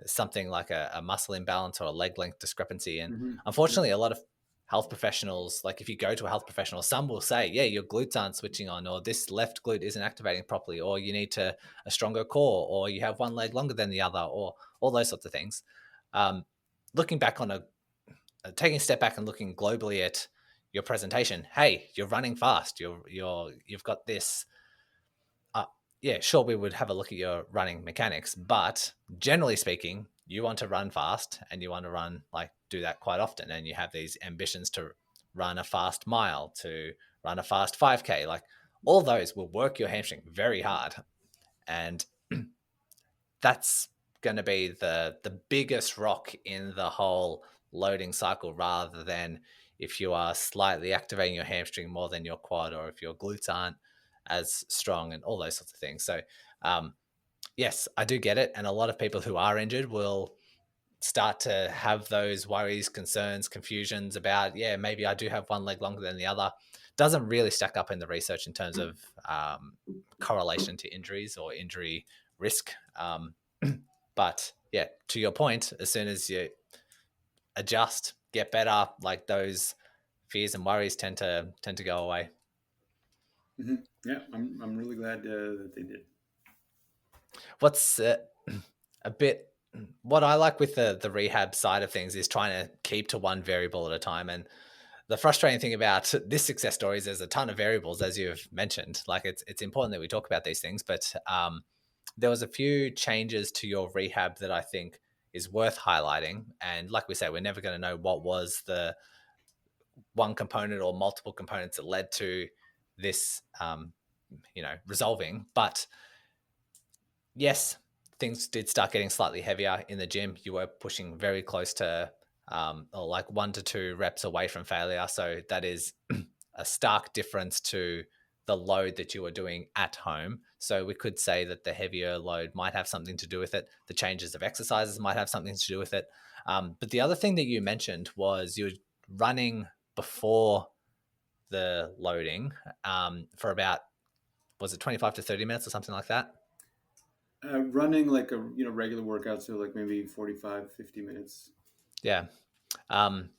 Speaker 1: something like a muscle imbalance or a leg length discrepancy. And
Speaker 2: Mm-hmm.
Speaker 1: unfortunately, a lot of health professionals, like if you go to a health professional, some will say, yeah, your glutes aren't switching on, or this left glute isn't activating properly, or you need a stronger core, or you have one leg longer than the other, or all those sorts of things. Looking back on taking a step back and looking globally at your presentation, hey, you're running fast. You've got this. Yeah, sure, we would have a look at your running mechanics, but generally speaking, you want to run fast, and you want to do that quite often. And you have these ambitions to run a fast mile, to run a fast 5K. Like, all those will work your hamstring very hard. And that's going to be the biggest rock in the whole loading cycle, rather than if you are slightly activating your hamstring more than your quad, or if your glutes aren't as strong, and all those sorts of things. So yes, I do get it. And a lot of people who are injured will start to have those worries, concerns, confusions about, yeah, maybe I do have one leg longer than the other. Doesn't really stack up in the research in terms of correlation to injuries or injury risk. But yeah, to your point, as soon as you adjust, get better, like, those fears and worries tend to go away.
Speaker 2: Mm-hmm. Yeah, I'm really glad that they did.
Speaker 1: What's a bit what I like with the rehab side of things is trying to keep to one variable at a time. And the frustrating thing about this success story is there's a ton of variables, as you've mentioned. Like, it's important that we talk about these things, but there was a few changes to your rehab that I think is worth highlighting. And like we say, we're never going to know what was the one component or multiple components that led to this, resolving. But yes, things did start getting slightly heavier in the gym. You were pushing very close to or like 1 to 2 reps away from failure. So that is a stark difference to the load that you were doing at home. So we could say that the heavier load might have something to do with it. The changes of exercises might have something to do with it. But the other thing that you mentioned was you were running before the loading for about, was it 25 to 30 minutes or something like that?
Speaker 2: Running like a regular workout, so like maybe 45-50 minutes.
Speaker 1: Yeah. Um,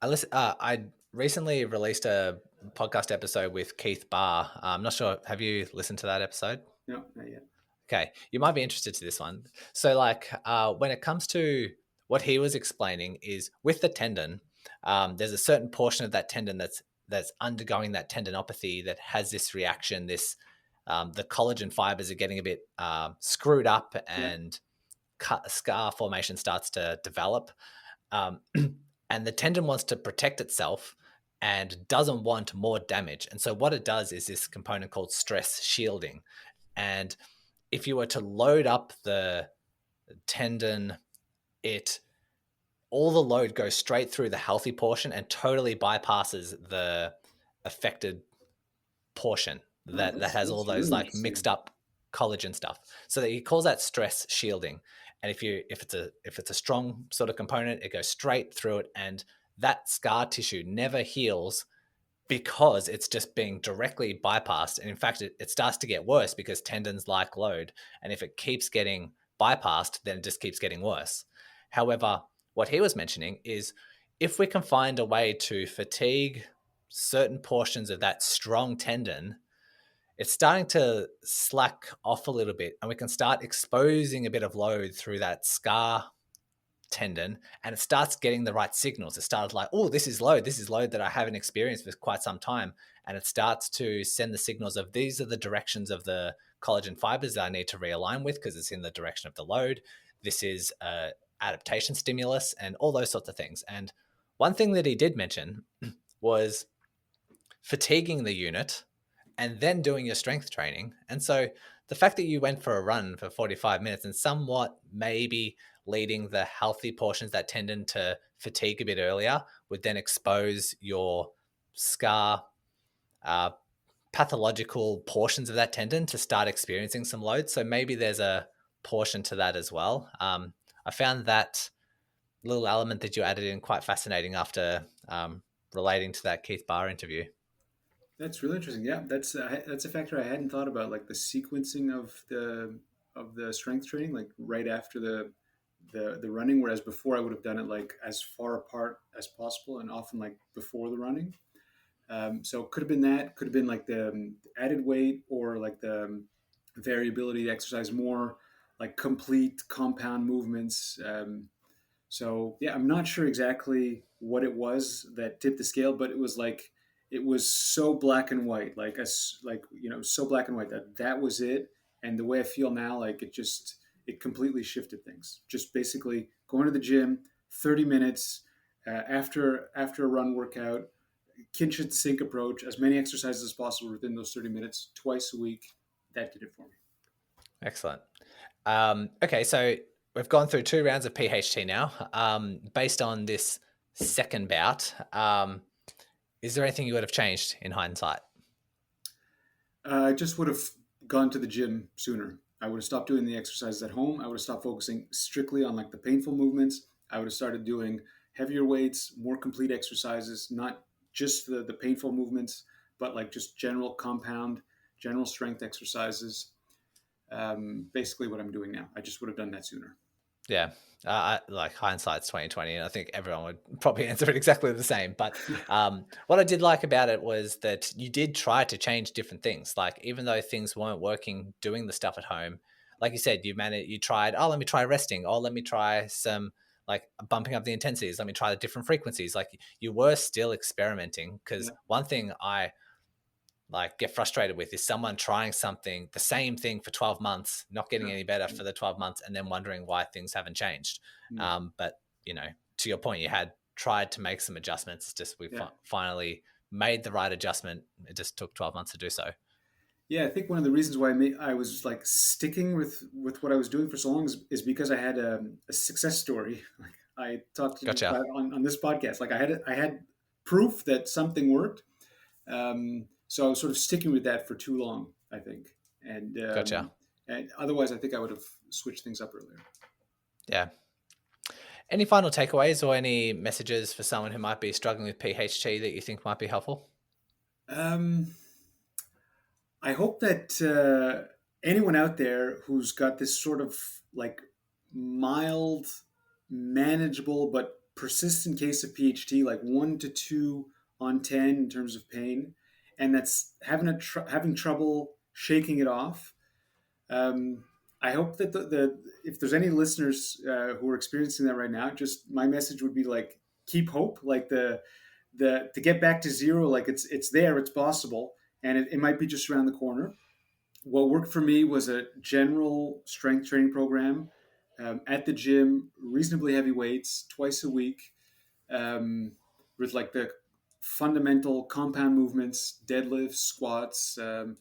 Speaker 1: I recently released a podcast episode with Keith Barr. I'm not sure. Have you listened to that episode?
Speaker 2: No, not yet.
Speaker 1: Okay, you might be interested to this one. So, like, when it comes to what he was explaining is with the tendon, there's a certain portion of that tendon that's undergoing that tendinopathy that has this reaction. The collagen fibers are getting a bit screwed up,
Speaker 2: Yeah.
Speaker 1: and scar formation starts to develop. Um, and the tendon wants to protect itself and doesn't want more damage. And so what it does is this component called stress shielding. And if you were to load up the tendon, all the load goes straight through the healthy portion and totally bypasses the affected portion
Speaker 2: Oh,
Speaker 1: that has all
Speaker 2: that's
Speaker 1: those
Speaker 2: really
Speaker 1: like
Speaker 2: interesting.
Speaker 1: mixed up collagen stuff. So that he calls that stress shielding. And if it's a strong sort of component, it goes straight through it, and that scar tissue never heals because it's just being directly bypassed. And in fact, it starts to get worse because tendons like load. And if it keeps getting bypassed, then it just keeps getting worse. However, what he was mentioning is if we can find a way to fatigue certain portions of that strong tendon, it's starting to slack off a little bit, and we can start exposing a bit of load through that scar tendon, and it starts getting the right signals. It starts like, oh, this is load that I haven't experienced for quite some time. And it starts to send the signals of these are the directions of the collagen fibers that I need to realign with because it's in the direction of the load. This is adaptation stimulus and all those sorts of things. And one thing that he did mention was fatiguing the unit and then doing your strength training. And so the fact that you went for a run for 45 minutes and somewhat maybe leading the healthy portions of that tendon to fatigue a bit earlier would then expose your scar uh, pathological portions of that tendon to start experiencing some load. So maybe there's a portion to that as well. I found that little element that you added in quite fascinating after relating to that Keith Barr interview.
Speaker 2: That's really interesting. Yeah, that's a factor I hadn't thought about, like the sequencing of the strength training, like right after the running. Whereas before, I would have done it like as far apart as possible, and often like before the running. So it could have been that. Could have been like the added weight, or like the variability to exercise more, like complete compound movements. So yeah, I'm not sure exactly what it was that tipped the scale, but it was like it was so black and white, like as like so black and white that that was it. And the way I feel now, like it completely shifted things. Just basically going to the gym, 30 minutes after a run workout, kitchen sink approach, as many exercises as possible within those 30 minutes, twice a week. That did it for me.
Speaker 1: Excellent. Okay, so we've gone through 2 rounds of PHT now. Based on this second bout, is there anything you would have changed in hindsight?
Speaker 2: I just would have gone to the gym sooner. I would have stopped doing the exercises at home. I would have stopped focusing strictly on like the painful movements. I would have started doing heavier weights, more complete exercises, not just the painful movements, but like just general compound, general strength exercises. Basically, what I'm doing now. I just would have done that sooner.
Speaker 1: Yeah, like hindsight's 2020, and I think everyone would probably answer it exactly the same. But what I did like about it was that you did try to change different things. Like even though things weren't working, doing the stuff at home, like you said, you tried. Oh, let me try resting. Oh, let me try some like bumping up the intensities. Let me try the different frequencies. Like you were still experimenting because
Speaker 2: Yeah,
Speaker 1: one thing I like get frustrated with is someone trying something the same thing for 12 months not getting
Speaker 2: yeah.
Speaker 1: any better for the 12 months and then wondering why things haven't changed.
Speaker 2: Mm.
Speaker 1: But to your point, you had tried to make some adjustments. It's just we
Speaker 2: Yeah.
Speaker 1: finally made the right adjustment. It just took 12 months to do so.
Speaker 2: Yeah, I think one of the reasons why I was like sticking with what I was doing for so long is because I had a success story. Like I talked
Speaker 1: Gotcha.
Speaker 2: about on this podcast. Like I had proof that something worked. So I was sort of sticking with that for too long, I think. And
Speaker 1: Gotcha.
Speaker 2: and otherwise, I think I would have switched things up earlier.
Speaker 1: Yeah. Any final takeaways or any messages for someone who might be struggling with PHT that you think might be helpful?
Speaker 2: Um, I hope that anyone out there who's got this sort of like mild, manageable, but persistent case of PHT, like 1 to 2 on 10 in terms of pain, and that's having trouble shaking it off. Um, I hope that the if there's any listeners who are experiencing that right now, just my message would be like keep hope, like the to get back to zero, like it's there, it's possible, and it might be just around the corner. What worked for me was a general strength training program at the gym, reasonably heavy weights, twice a week, um, with like the fundamental compound movements, deadlifts, squats, like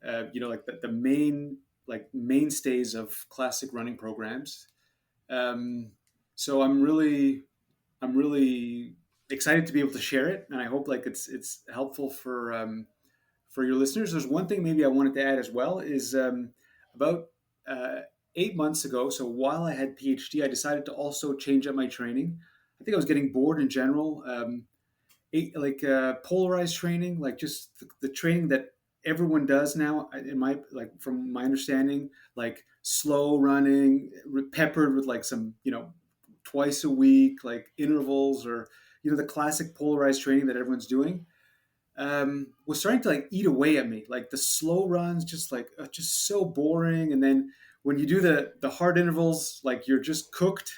Speaker 2: the main like mainstays of classic running programs. Um, so I'm really excited to be able to share it, and I hope like it's helpful for your listeners. There's one thing maybe I wanted to add as well is about uh, 8 months ago. So while I had PhD, I decided to also change up my training. I think I was getting bored in general. Polarized training, like just the training that everyone does now. In my like from my understanding, like slow running, peppered with like some twice a week like intervals, or the classic polarized training that everyone's doing. was starting to like eat away at me. Like the slow runs, just so boring. And then when you do the hard intervals, like you're just cooked,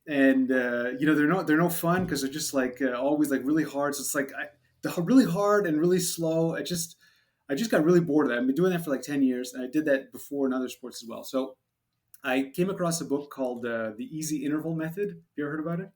Speaker 2: and they're no fun because they're just like always like really hard. So it's like the really hard and really slow. I just got really bored of that. I've been doing that for like 10 years, and I did that before in other sports as well. So I came across a book called The Easy Interval Method. Have you ever heard about it?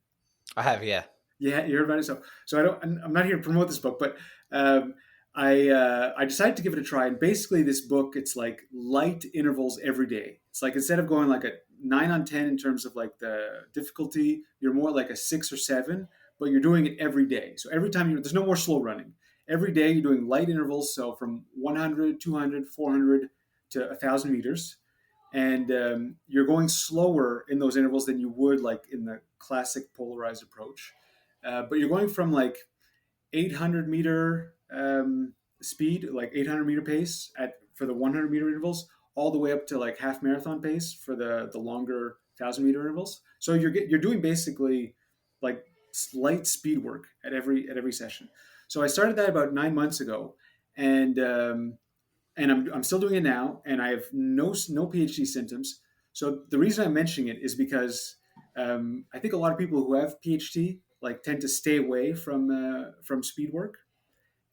Speaker 1: I have, yeah.
Speaker 2: Yeah, you heard about it. So I don't. I'm not here to promote this book, but um, I decided to give it a try. And basically, this book, it's like light intervals every day. It's like instead of going like a 9 on 10 in terms of like the difficulty, you're more like a 6 or 7, but you're doing it every day. So every time there's no more slow running. Every day you're doing light intervals. So from 100, 200, 400 to 1,000 meters, and you're going slower in those intervals than you would like in the classic polarized approach. But you're going from like 800-meter speed, like 800-meter pace for the 100-meter intervals, all the way up to like half marathon pace for the longer 1,000-meter intervals. So you're doing basically like slight speed work at every session. So I started that about 9 months ago, and I'm still doing it now, and I have no PHT symptoms. So the reason I'm mentioning it is because I think a lot of people who have PHT like tend to stay away from speed work,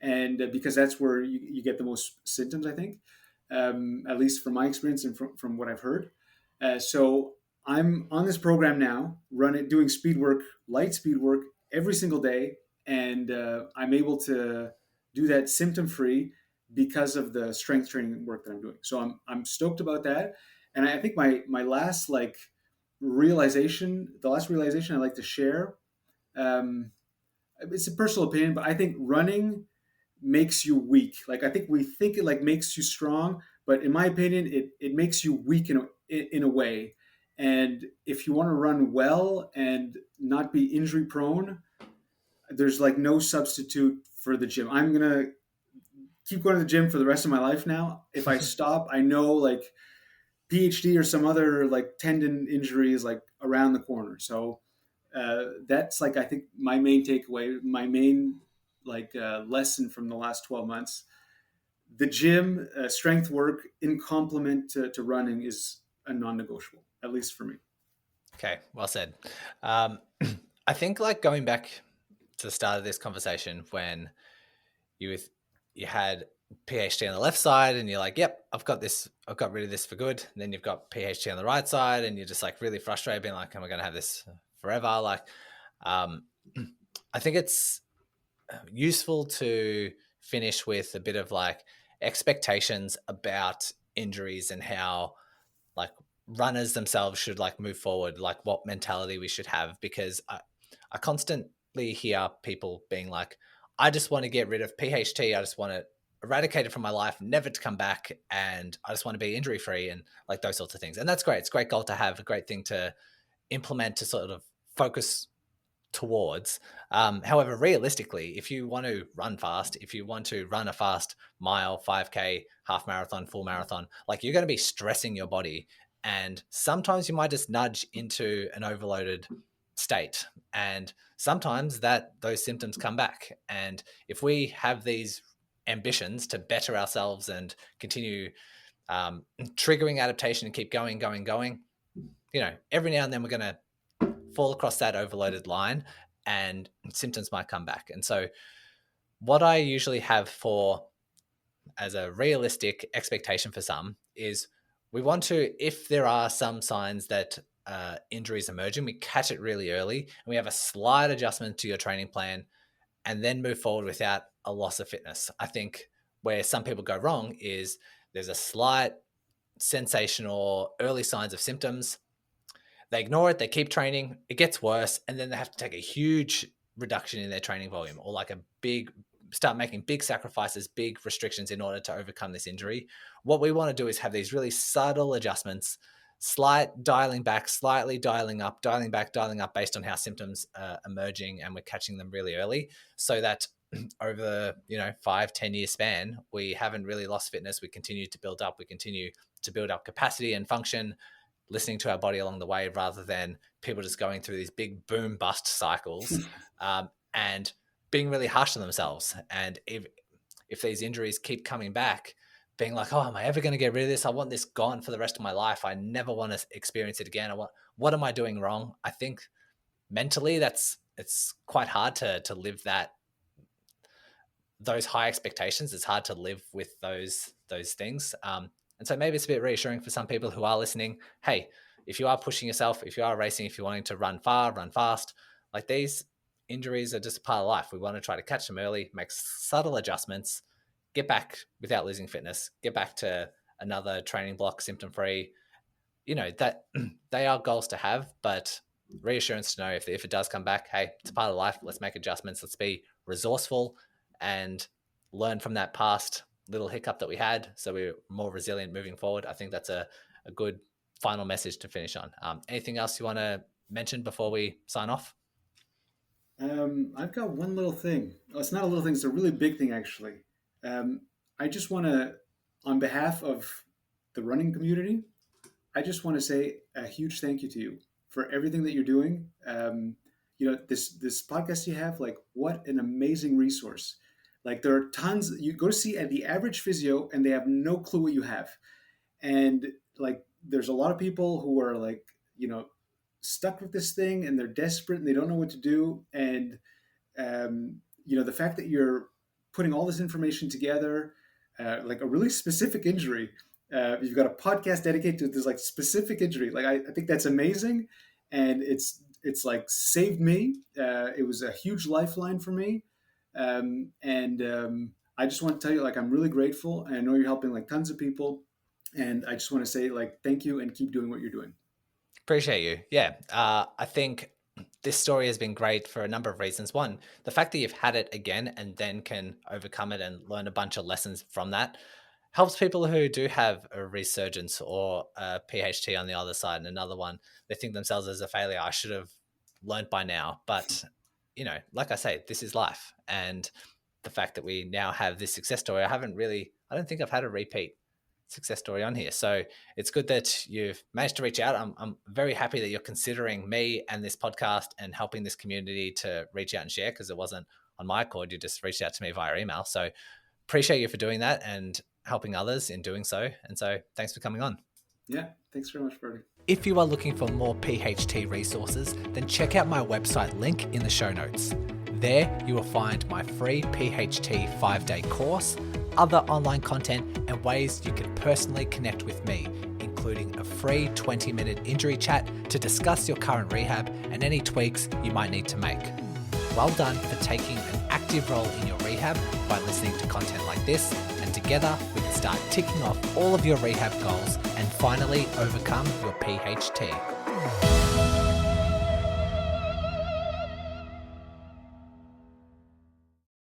Speaker 2: and because that's where you get the most symptoms, I think, at least from my experience and from what I've heard. So I'm on this program now, doing speed work, light speed work every single day, and I'm able to do that symptom free because of the strength training work that I'm doing. So I'm stoked about that, and I think my last like the last realization I like to share. Um, it's a personal opinion, but I think running makes you weak. Like I think we think it like makes you strong, but in my opinion, it makes you weak in a way. And if you want to run well and not be injury prone, there's like no substitute for the gym. I'm gonna keep going to the gym for the rest of my life now. If I stop, I know like PHD or some other like tendon injury is like around the corner. So that's like I think my main takeaway, my main like lesson from the last 12 months. The gym, strength work in complement to running is a non-negotiable, at least for me.
Speaker 1: Okay, well said. Um, I think like going back to the start of this conversation when you with you had PHT on the left side and you're like, yep, I've got this, I've got rid of this for good. And then you've got PHT on the right side and you're just like really frustrated, being like, am I going to have this forever? Like, um, I think it's useful to finish with a bit of like expectations about injuries and how like runners themselves should like move forward, like what mentality we should have, because I constantly hear people being like, I just want to get rid of PHT, I just want to eradicate it from my life, never to come back, and I just want to be injury free and like those sorts of things. And that's great. It's a great goal to have, a great thing to implement, to sort of focus towards. However, realistically, if you want to run fast, if you want to run a fast mile, 5K, half marathon, full marathon, like you're going to be stressing your body. And sometimes you might just nudge into an overloaded state. And sometimes those symptoms come back. And if we have these ambitions to better ourselves and continue triggering adaptation and keep going, every now and then we're going to fall across that overloaded line and symptoms might come back. And so what I usually have for as a realistic expectation for some is we want to, if there are some signs that injuries emerging, we catch it really early and we have a slight adjustment to your training plan and then move forward without a loss of fitness. I think where some people go wrong is there's a slight sensation or early signs of symptoms. They ignore it, they keep training, it gets worse, and then they have to take a huge reduction in their training volume or like start making big sacrifices, big restrictions in order to overcome this injury. What we want to do is have these really subtle adjustments, slight dialing back, slightly dialing up, dialing back, dialing up based on how symptoms are emerging and we're catching them really early so that over the 5-10 year span, we haven't really lost fitness. We continue to build up, we continue to build up capacity and function, listening to our body along the way rather than people just going through these big boom bust cycles. And being really harsh on themselves. And if these injuries keep coming back, being like, oh, am I ever going to get rid of this? I want this gone for the rest of my life. I never want to experience it again. What am I doing wrong? I think mentally it's quite hard to live those high expectations. It's hard to live with those things. And so maybe it's a bit reassuring for some people who are listening. Hey, if you are pushing yourself, if you are racing, if you're wanting to run far, run fast, like these injuries are just a part of life. We want to try to catch them early, make subtle adjustments, get back without losing fitness, get back to another training block, symptom free. That they are goals to have, but reassurance to know if it does come back, hey, it's a part of life. Let's make adjustments. Let's be resourceful and learn from that past little hiccup that we had, so we're more resilient moving forward. I think that's a good final message to finish on. Anything else you want to mention before we sign off?
Speaker 2: I've got one little thing. Oh, it's not a little thing. It's a really big thing, actually. I just want to, on behalf of the running community, I just want to say a huge thank you to you for everything that you're doing. This podcast you have, like, what an amazing resource. Like, there are tons. You go to see at the average physio, and they have no clue what you have. And like, there's a lot of people who are like, stuck with this thing, and they're desperate, and they don't know what to do. And the fact that you're putting all this information together, like a really specific injury. You've got a podcast dedicated to this like specific injury. Like, I think that's amazing, and it's like saved me. It was a huge lifeline for me, and I just want to tell you, like, I'm really grateful, and I know you're helping like tons of people, and I just want to say, like, thank you, and keep doing what you're doing.
Speaker 1: Appreciate you. Yeah. I think this story has been great for a number of reasons. One, the fact that you've had it again and then can overcome it and learn a bunch of lessons from that helps people who do have a resurgence or a PHT on the other side. And another one, they think themselves as a failure. I should have learned by now. But, like I say, this is life. And the fact that we now have this success story, I don't think I've had a repeat success story on here. So it's good that you've managed to reach out. I'm very happy that you're considering me and this podcast and helping this community to reach out and share, because it wasn't on my accord. You just reached out to me via email. So appreciate you for doing that and helping others in doing so. And so thanks for coming on.
Speaker 2: Yeah, thanks very much, Bertie.
Speaker 1: If you are looking for more PHT resources, then check out my website link in the show notes. There you will find my free PHT 5-day course, other online content, and ways you can personally connect with me, including a free 20-minute injury chat to discuss your current rehab and any tweaks you might need to make. Well done for taking an active role in your rehab by listening to content like this, and together we can start ticking off all of your rehab goals and finally overcome your PHT.